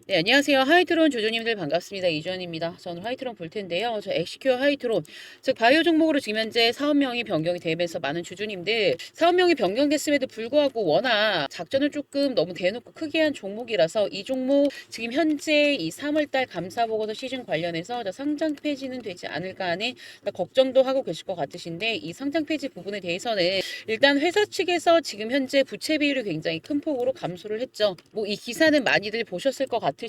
네, 안녕하세요. 하이트론 조조님들 반갑습니다. 이주연입니다. 저는 하이트론 볼 텐데요. 저 엑시큐어 하이트론, 즉 바이오 종목으로 지금 현재 사업명이 변경이 되면서 많은 주주님들 사업명이 변경됐음에도 불구하고 워낙 작전을 조금 너무 대놓고 크게 한 종목이라서 이 종목 지금 현재 이 3월달 감사보고서 시즌 관련해서 상장 폐지는 되지 않을까 하는 걱정도 하고 계실 것 같으신데, 이 상장 폐지 부분에 대해서는 일단 회사 측에서 지금 현재 부채 비율이 굉장히 큰 폭으로 감소를 했죠. 뭐 이 기사는 많이들 보셨을 것 같으시고,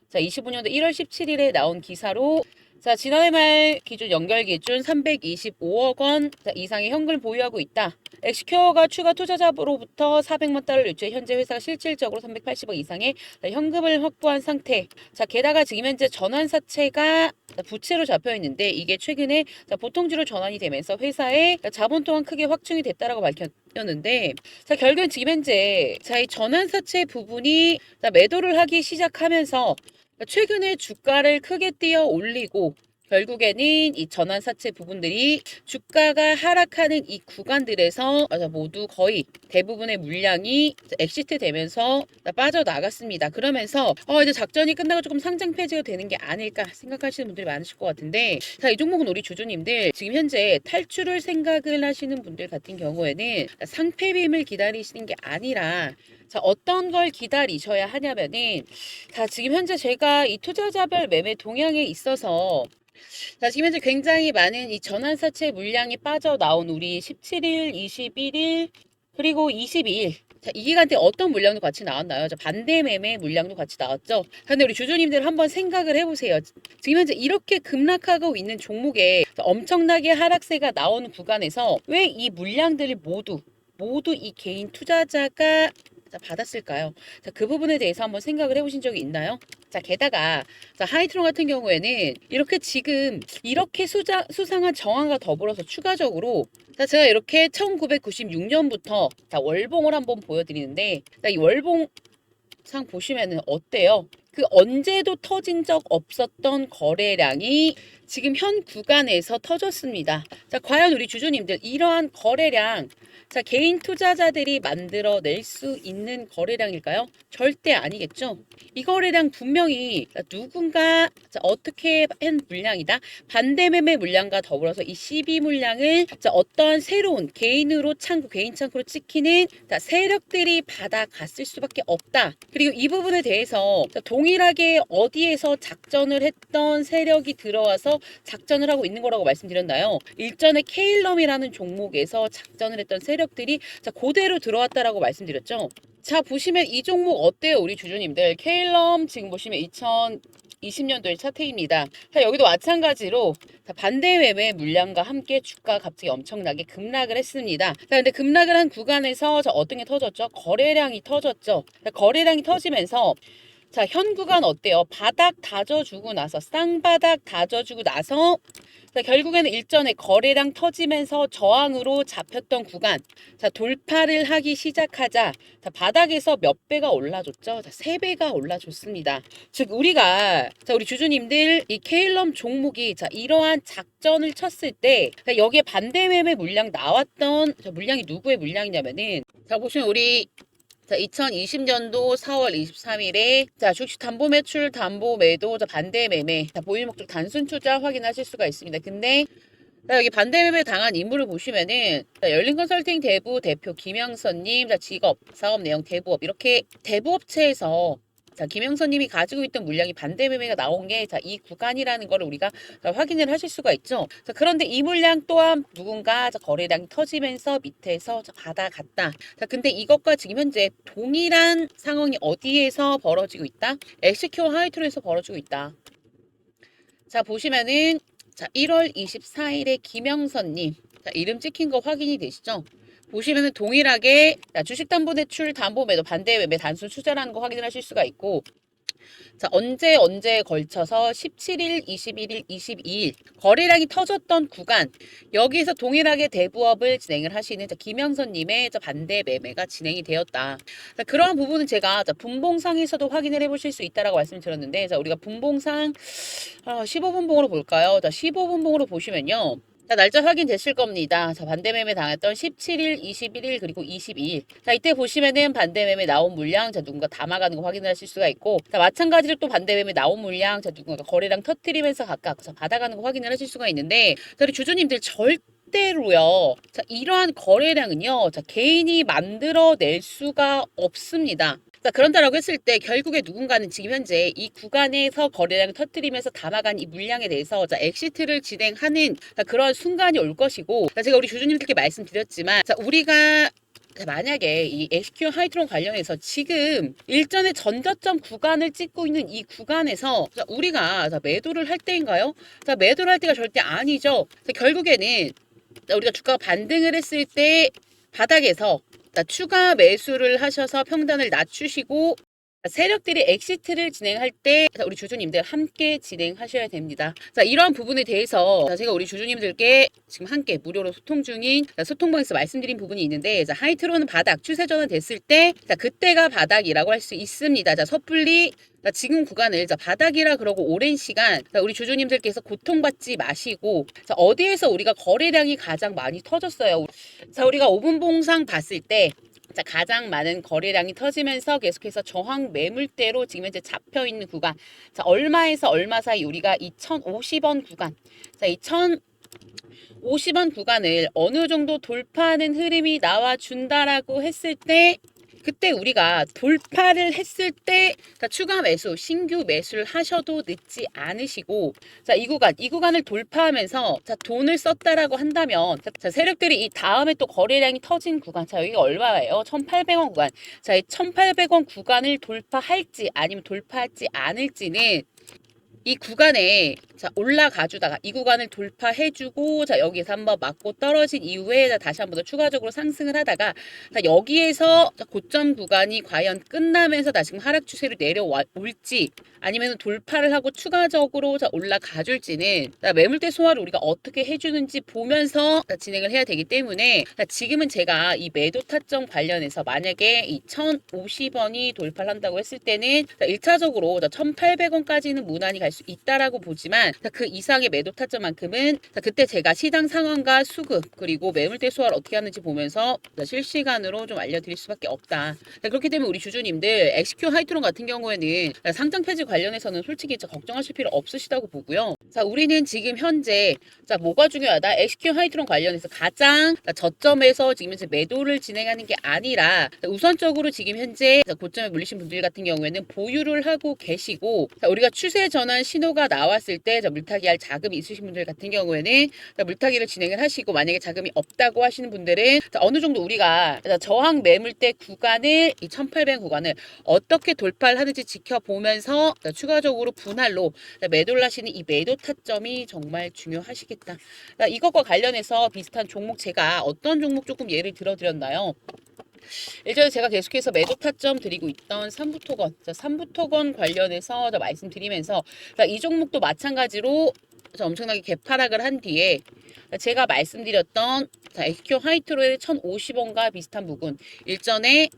자 25년도 1월 17일에 나온 기사로, 자 지난해 말 기준 연결 기준 325억 원 이상의 현금을 보유하고 있다. 엑시큐어가 추가 투자자로부터 400만 달러를 유치해 현재 회사가 실질적으로 380억 이상의 현금을 확보한 상태. 자 게다가 지금 현재 전환사채가 부채로 잡혀 있는데, 이게 최근에 보통주로 전환이 되면서 회사의 자본 또한 크게 확충이 됐다라고 밝혔는데, 자 결국엔 지금 현재 이 전환사채 부분이 매도를 하기 시작하면서 최근에 주가를 크게 뛰어 올리고, 결국에는 이 전환사채 부분들이 주가가 하락하는 이 구간들에서 모두 거의 대부분의 물량이 엑시트 되면서 빠져나갔습니다. 그러면서 이제 작전이 끝나고 조금 상장 폐지가 되는 게 아닐까 생각하시는 분들이 많으실 것 같은데, 자, 이 종목은 우리 주주님들 지금 현재 탈출을 생각을 하시는 분들 같은 경우에는 상폐빔을 기다리시는 게 아니라, 자, 어떤 걸 기다리셔야 하냐면은, 자, 지금 현재 제가 이 투자자별 매매 동향에 있어서, 자, 지금 현재 굉장히 많은 이 전환사채 물량이 빠져나온 우리 17일, 21일, 그리고 22일. 자, 이 기간 때 어떤 물량도 같이 나왔나요? 자, 반대 매매 물량도 같이 나왔죠. 근데 우리 주주님들 한번 생각을 해보세요. 지금 현재 이렇게 급락하고 있는 종목에 엄청나게 하락세가 나오는 구간에서 왜 이 물량들을 모두 이 개인 투자자가 받았을까요? 자, 그 부분에 대해서 한번 생각을 해보신 적이 있나요? 자, 게다가 하이트론 같은 경우에는 이렇게 지금 이렇게 수상한 정황과 더불어서 추가적으로, 자, 제가 이렇게 1996년부터 월봉을 한번 보여드리는데, 이 월봉 상 보시면은 어때요? 그 언제도 터진 적 없었던 거래량이 지금 현 구간에서 터졌습니다. 자, 과연 우리 주주님들 이러한 거래량, 자, 개인 투자자들이 만들어낼 수 있는 거래량일까요? 절대 아니겠죠. 이 거래량 분명히 누군가 어떻게 한 물량이다. 반대 매매 물량과 더불어서 이 CB 물량을 어떠한 새로운 개인으로 개인 창구로 찍히는 세력들이 받아갔을 수밖에 없다. 그리고 이 부분에 대해서 동일하게 어디에서 작전을 했던 세력이 들어와서 작전을 하고 있는 거라고 말씀드렸나요? 일전에 케일럼이라는 종목에서 작전을 했던 세력들이 그대로 들어왔다라고 말씀드렸죠. 자, 보시면 이 종목 어때요, 우리 주주님들? 케일럼 지금 보시면 2020년도의 차트입니다. 자, 여기도 마찬가지로 반대 매매 물량과 함께 주가가 갑자기 엄청나게 급락을 했습니다. 자, 근데 급락을 한 구간에서 어떤 게 터졌죠? 거래량이 터졌죠. 자, 거래량이 터지면서, 자, 현 구간 어때요? 바닥 다져주고 나서, 쌍바닥 다져주고 나서, 자, 결국에는 일전에 거래량 터지면서 저항으로 잡혔던 구간, 자, 돌파를 하기 시작하자, 자, 바닥에서 몇 배가 올라줬죠? 자, 3배가 올라줬습니다. 즉, 우리 주주님들, 이 케일럼 종목이, 자, 이러한 작전을 쳤을 때, 자, 여기에 반대 매매 물량 나왔던, 자, 물량이 누구의 물량이냐면은, 자, 보시면 우리, 자, 2020년도 4월 23일에 주식 담보 매출, 담보 매도, 반대 매매, 보유 목적 단순 투자 확인하실 수가 있습니다. 근데 여기 반대 매매 당한 인물을 보시면은, 열린 컨설팅 대부 대표 김영선님, 직업, 사업 내용 대부업, 이렇게 대부업체에서 김영선님이 가지고 있던 물량이 반대 매매가 나온 게 이 구간이라는 걸 우리가 확인을 하실 수가 있죠. 자, 그런데 이 물량 또한 누군가 거래량이 터지면서 밑에서 받아갔다. 자, 근데 이것과 지금 현재 동일한 상황이 어디에서 벌어지고 있다? 엑시큐어 하이트론에서 벌어지고 있다. 자, 보시면은 1월 24일에 김영선님, 이름 찍힌 거 확인이 되시죠? 보시면은 동일하게 주식담보대출, 담보매도, 반대매매, 단순 투자라는 거 확인을 하실 수가 있고, 자, 언제에 걸쳐서 17일, 21일, 22일 거래량이 터졌던 구간, 여기서 동일하게 대부업을 진행을 하시는 김영선님의 반대 매매가 진행이 되었다. 자, 그러한 부분은 제가 분봉상에서도 확인을 해보실 수 있다라고 말씀드렸는데, 자, 우리가 분봉상 15분봉으로 볼까요? 자, 15분봉으로 보시면요. 자, 날짜 확인됐을 겁니다. 자, 반대 매매 당했던 17일, 21일, 그리고 22일. 자, 이때 보시면은 반대 매매 나온 물량, 자, 누군가 담아가는 거 확인을 하실 수가 있고, 자, 마찬가지로 또 반대 매매 나온 물량, 자, 누군가 거래량 터트리면서 각각 받아가는 거 확인을 하실 수가 있는데, 자, 우리 주주님들 절대로요. 자, 이러한 거래량은요, 자, 개인이 만들어낼 수가 없습니다. 자, 그런다라고 했을 때 결국에 누군가는 지금 현재 이 구간에서 거래량을 터뜨리면서 담아간 이 물량에 대해서 자, 엑시트를 진행하는 자, 그런 순간이 올 것이고, 자, 제가 우리 주주님들께 말씀드렸지만, 자, 우리가 자, 만약에 이 SQ 하이트론 관련해서 지금 일전의 전저점 구간을 찍고 있는 이 구간에서 자, 우리가 자, 매도를 할 때인가요? 자, 매도를 할 때가 절대 아니죠. 자, 결국에는 자, 우리가 주가가 반등을 했을 때 바닥에서 자, 추가 매수를 하셔서 평단을 낮추시고 세력들이 엑시트를 진행할 때 우리 주주님들 함께 진행하셔야 됩니다. 자, 이러한 부분에 대해서 제가 우리 주주님들께 지금 함께 무료로 소통 중인 소통방에서 말씀드린 부분이 있는데, 자, 하이트로는 바닥 추세 전환 됐을 때 자, 그때가 바닥이라고 할 수 있습니다. 자, 섣불리 자, 지금 구간을 자, 바닥이라 그러고 오랜 시간 자, 우리 주주님들께서 고통받지 마시고, 자, 어디에서 우리가 거래량이 가장 많이 터졌어요. 자, 우리가 5분 봉상 봤을 때 자, 가장 많은 거래량이 터지면서 계속해서 저항 매물대로 지금 현재 잡혀 있는 구간. 자, 얼마에서 얼마 사이 우리가 2,050원 구간. 자, 2,050원 구간을 어느 정도 돌파하는 흐름이 나와준다라고 했을 때, 그때 우리가 돌파를 했을 때 자, 추가 매수, 신규 매수를 하셔도 늦지 않으시고, 자, 이 구간을 돌파하면서 자, 돈을 썼다라고 한다면 자, 세력들이 이 다음에 또 거래량이 터진 구간, 자, 여기가 얼마예요? 1,800원 구간. 자, 이 1,800원 구간을 돌파할지 아니면 돌파하지 않을지는 이 구간에 자, 올라가 주다가 이 구간을 돌파해주고 자, 여기에서 한번 맞고 떨어진 이후에 자, 다시 한번 더 추가적으로 상승을 하다가 자, 여기에서 자, 고점 구간이 과연 끝나면서 다시 하락 추세로 내려올지 아니면 돌파를 하고 추가적으로 자, 올라가 줄지는 자, 매물대 소화를 우리가 어떻게 해주는지 보면서 자, 진행을 해야 되기 때문에 자, 지금은 제가 이 매도 타점 관련해서 만약에 이 1,050원이 돌파를 한다고 했을 때는 자, 1차적으로 1,800원까지는 무난히 갈 수 있다라고 보지만 자, 그 이상의 매도 타점만큼은 자, 그때 제가 시장 상황과 수급 그리고 매물대 소화를 어떻게 하는지 보면서 자, 실시간으로 좀 알려드릴 수밖에 없다. 자, 그렇기 때문에 우리 주주님들 XQ 하이트론 같은 경우에는 자, 상장 폐지 관련해서는 솔직히 걱정하실 필요 없으시다고 보고요. 자, 우리는 지금 현재 자, 뭐가 중요하다? XQ 하이트론 관련해서 가장 자, 저점에서 지금 현재 매도를 진행하는 게 아니라 자, 우선적으로 지금 현재 자, 고점에 물리신 분들 같은 경우에는 보유를 하고 계시고 자, 우리가 추세 전환 신호가 나왔을 때 자, 물타기 할 자금이 있으신 분들 같은 경우에는 자, 물타기를 진행을 하시고, 만약에 자금이 없다고 하시는 분들은 자, 어느 정도 우리가 자, 저항 매물대 구간을 이 1,800 구간을 어떻게 돌파를 하는지 지켜보면서 자, 추가적으로 분할로 자, 매도를 하시는 이 매도 타점이 정말 중요하시겠다. 자, 이것과 관련해서 비슷한 종목 제가 어떤 종목 조금 예를 들어드렸나요? 예전에 제가 계속해서 매도 타점 드리고 있던 삼부토건, 자, 삼부토건 관련해서 말씀드리면서 자, 이 종목도 마찬가지로 자, 엄청나게 개파락을 한 뒤에 제가 말씀드렸던 자, SQ 하이트로의 1,050원과 비슷한 부분, 일전에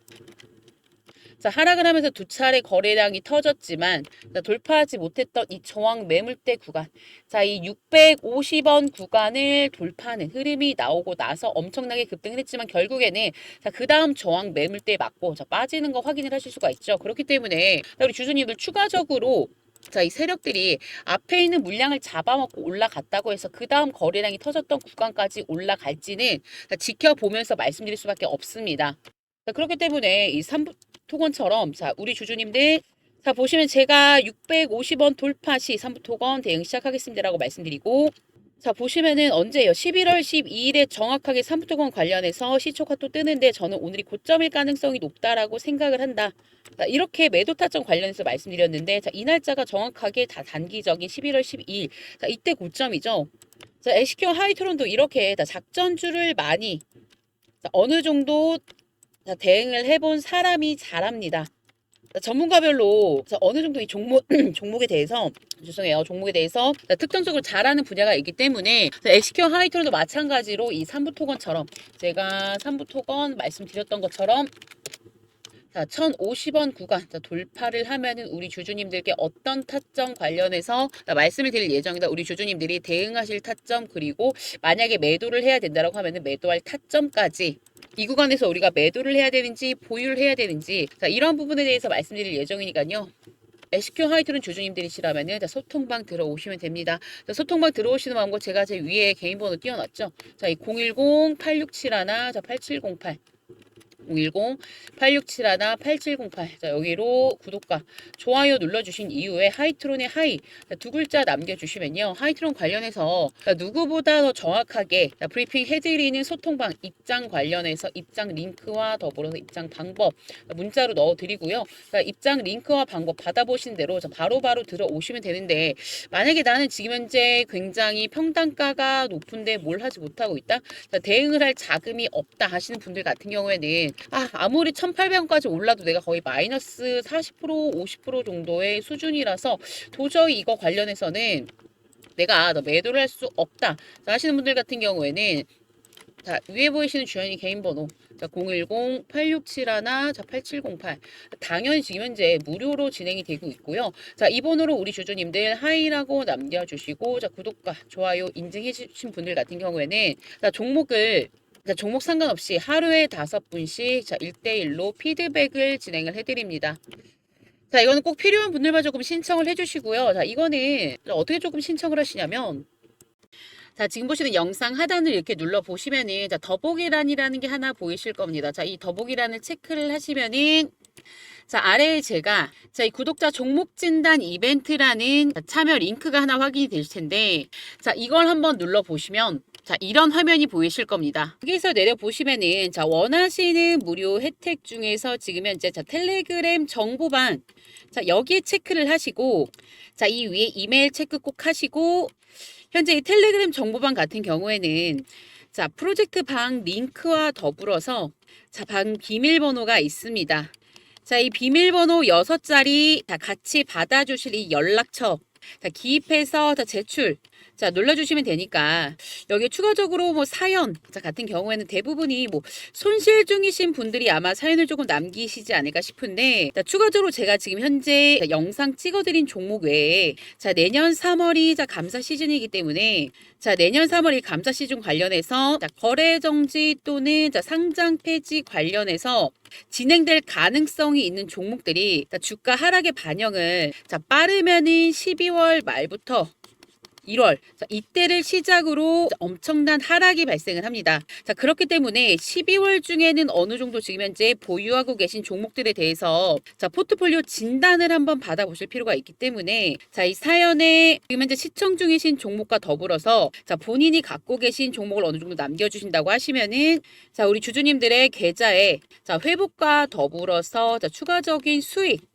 자, 하락을 하면서 두 차례 거래량이 터졌지만 자, 돌파하지 못했던 이 저항 매물대 구간, 자, 이 650원 구간을 돌파하는 흐름이 나오고 나서 엄청나게 급등을 했지만 결국에는 자, 그 다음 저항 매물대에 맞고 자, 빠지는 거 확인을 하실 수가 있죠. 그렇기 때문에 우리 주주님들 추가적으로 자, 이 세력들이 앞에 있는 물량을 잡아먹고 올라갔다고 해서 그 다음 거래량이 터졌던 구간까지 올라갈지는 자, 지켜보면서 말씀드릴 수밖에 없습니다. 자, 그렇기 때문에 이 삼부토건처럼 자, 우리 주주님들 자, 보시면 제가 650원 돌파 시 삼부토건 대응 시작하겠습니다라고 말씀드리고, 자, 보시면은 언제예요? 11월 12일에 정확하게 삼부토건 관련해서 시초가 또 뜨는데 저는 오늘이 고점일 가능성이 높다라고 생각을 한다. 자, 이렇게 매도 타점 관련해서 말씀드렸는데 자, 이 날짜가 정확하게 다 단기적인 11월 12일. 자, 이때 고점이죠. 자, SQ 하이트론도 이렇게 다 작전주를 많이 자, 어느 정도 자, 대응을 해본 사람이 잘합니다. 자, 전문가별로 자, 어느 정도 이 종목에 대해서 죄송해요. 종목에 대해서 자, 특정적으로 잘하는 분야가 있기 때문에 자, SQ 하이트론도 마찬가지로 이 삼부토건처럼 제가 삼부토건 말씀드렸던 것처럼 자, 1,050원 구간 자, 돌파를 하면은 우리 주주님들께 어떤 타점 관련해서 자, 말씀을 드릴 예정이다. 우리 주주님들이 대응하실 타점 그리고 만약에 매도를 해야 된다라고 하면은 매도할 타점까지 이 구간에서 우리가 매도를 해야 되는지 보유를 해야 되는지 자, 이런 부분에 대해서 말씀드릴 예정이니까요. SQ 하이트론 주주님들이시라면은 소통방 들어오시면 됩니다. 자, 소통방 들어오시는 방법 제가 제 위에 개인 번호 띄워놨죠. 자, 이 010-8671 8708 010-8671-8708 자, 여기로 구독과 좋아요 눌러주신 이후에 하이트론의 하이 자, 두 글자 남겨주시면요. 하이트론 관련해서 자, 누구보다 더 정확하게 자, 브리핑 해드리는 소통방 입장 관련해서 입장 링크와 더불어서 입장 방법 자, 문자로 넣어드리고요. 자, 입장 링크와 방법 받아보신 대로 자, 바로바로 들어오시면 되는데 만약에 나는 지금 현재 굉장히 평단가가 높은데 뭘 하지 못하고 있다? 자, 대응을 할 자금이 없다 하시는 분들 같은 경우에는 아무리 1,800원까지 올라도 내가 거의 마이너스 40% 50% 정도의 수준이라서 도저히 이거 관련해서는 내가 매도를 할 수 없다 자, 하시는 분들 같은 경우에는 자, 위에 보이시는 주연이 개인 번호 자, 010-8671-8708 당연히 지금 현재 무료로 진행이 되고 있고요. 자, 이 번호로 우리 주주님들 하이라고 남겨주시고 자, 구독과 좋아요 인증해 주신 분들 같은 경우에는 자, 종목 상관없이 하루에 5분씩 자, 1대1로 피드백을 진행을 해드립니다. 자, 이거는 꼭 필요한 분들만 조금 신청을 해주시고요. 자, 이거는 어떻게 조금 신청을 하시냐면 자, 지금 보시는 영상 하단을 이렇게 눌러보시면은 자, 더보기란이라는 게 하나 보이실 겁니다. 자, 이 더보기란을 체크를 하시면은 자, 아래에 제가 자, 이 구독자 종목 진단 이벤트라는 참여 링크가 하나 확인이 되실 텐데 자, 이걸 한번 눌러보시면 자, 이런 화면이 보이실 겁니다. 여기서 내려보시면은 자, 원하시는 무료 혜택 중에서 지금 현재 자, 텔레그램 정보방 자, 여기에 체크를 하시고 자, 이 위에 이메일 체크 꼭 하시고 현재 이 텔레그램 정보방 같은 경우에는 자, 프로젝트 방 링크와 더불어서 자, 방 비밀번호가 있습니다. 자, 이 비밀번호 6자리 다 같이 받아주실 이 연락처 자, 기입해서 자, 제출 자, 눌러주시면 되니까 여기 추가적으로 뭐 사연 자, 같은 경우에는 대부분이 뭐 손실 중이신 분들이 아마 사연을 조금 남기시지 않을까 싶은데 자, 추가적으로 제가 지금 현재 자, 영상 찍어드린 종목 외에 자, 내년 3월이 자, 감사 시즌이기 때문에 자, 내년 3월이 감사 시즌 관련해서 자, 거래 정지 또는 자, 상장 폐지 관련해서 진행될 가능성이 있는 종목들이 자, 주가 하락의 반영을 자, 빠르면은 12월 말부터 1월 자, 이때를 시작으로 엄청난 하락이 발생을 합니다. 자, 그렇기 때문에 12월 중에는 어느 정도 지금 현재 보유하고 계신 종목들에 대해서 자, 포트폴리오 진단을 한번 받아보실 필요가 있기 때문에 자, 이 사연에 지금 현재 시청 중이신 종목과 더불어서 자, 본인이 갖고 계신 종목을 어느 정도 남겨주신다고 하시면은 자, 우리 주주님들의 계좌에 자, 회복과 더불어서 자, 추가적인 수익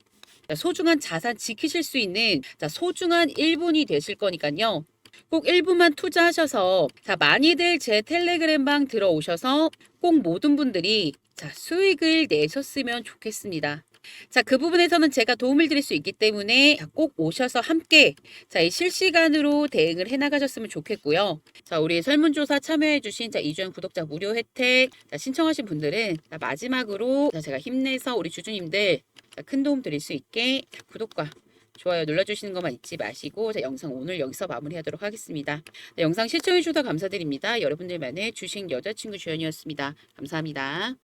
소중한 자산 지키실 수 있는 자, 소중한 1분이 되실 거니까요. 꼭 1분만 투자하셔서 자, 많이들 제 텔레그램 방 들어오셔서 꼭 모든 분들이 자, 수익을 내셨으면 좋겠습니다. 자, 그 부분에서는 제가 도움을 드릴 수 있기 때문에 꼭 오셔서 함께 자, 이 실시간으로 대응을 해 나가셨으면 좋겠고요. 자, 우리 설문조사 참여해 주신 자, 이주연 구독자 무료 혜택 자, 신청하신 분들은 자, 마지막으로 자, 제가 힘내서 우리 주주님들 자, 큰 도움 드릴 수 있게 구독과 좋아요 눌러주시는 것만 잊지 마시고 자, 영상 오늘 여기서 마무리하도록 하겠습니다. 네, 영상 시청해 주셔서 감사드립니다. 여러분들만의 주식 여자친구 주연이었습니다. 감사합니다.